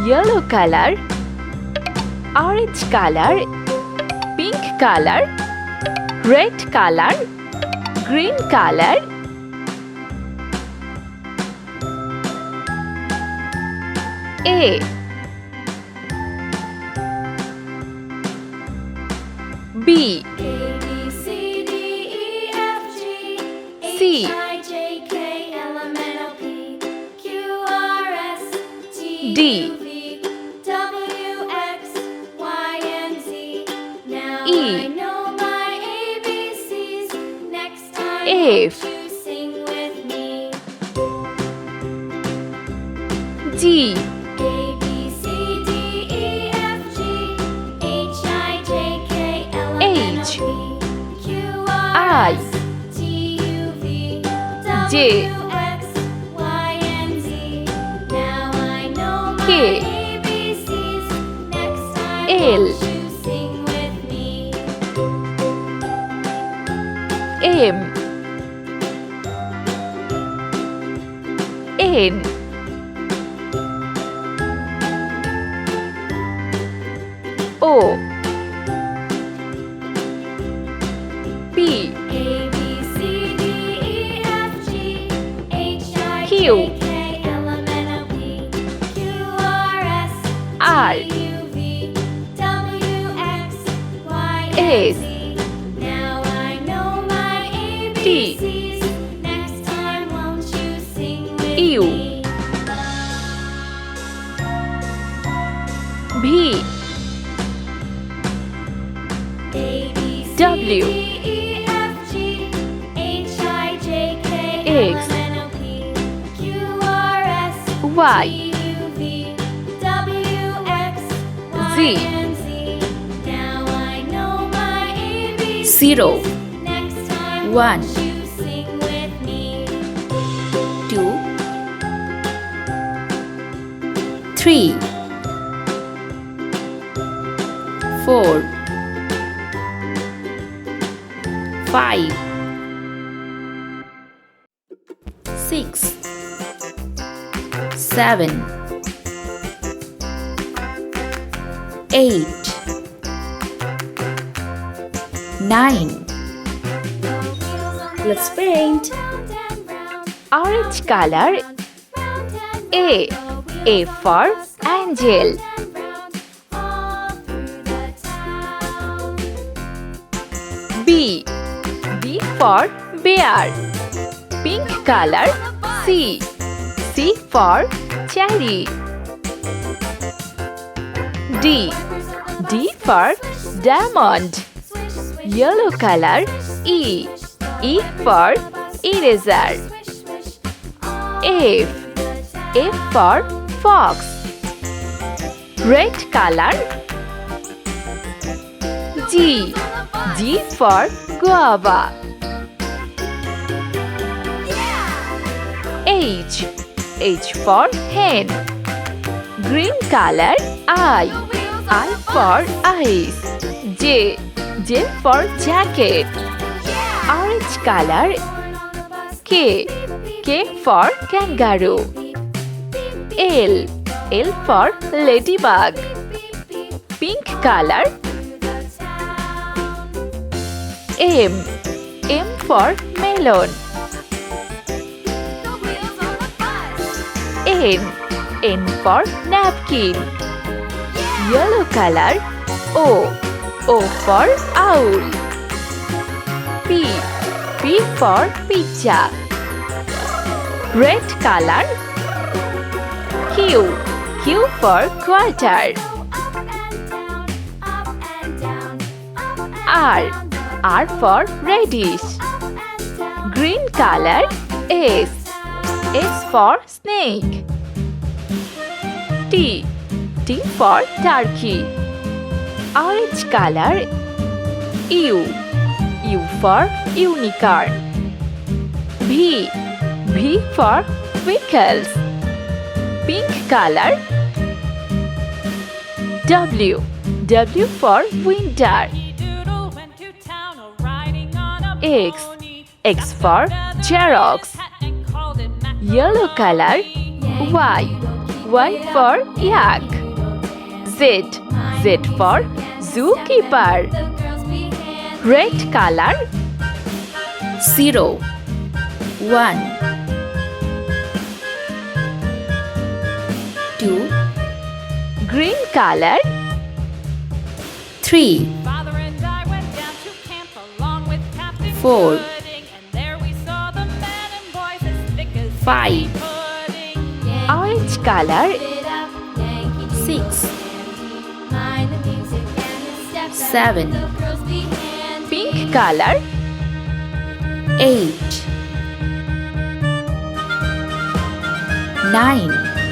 yellow color, orange color, pink color, red color, green color, A, B, C, D, E, F, G, H, I, J, K, L, M, N, O, P, Q, R, S, T, U, V, W, X, Y, Z, 0, 1, 2, 3, 4, 5, 6, 7, 8, 9. Let's paint. Orange color. A for angel. B for bear. Pink color. C for cherry. D for diamond. Yellow color. E for eraser. F for fox. Red color. G for guava. H for hen. Green color. I for eyes. J for jacket. Orange color. K for kangaroo. L for ladybug. Pink color. M for melon. N for napkin. Yellow color. O for owl. P for pizza. Red color. Q for quarter. R for radish. Green color. S for snake. T for turkey. Orange color. U for unicorn. V for vehicles. Pink color. W for winter. X for Xerox. Yellow color. Y for yak. Z. Z for zookeeper. Red color. 0 1 2 Green color. 3 4 5 Orange color. 6 7 Pink color. 8 9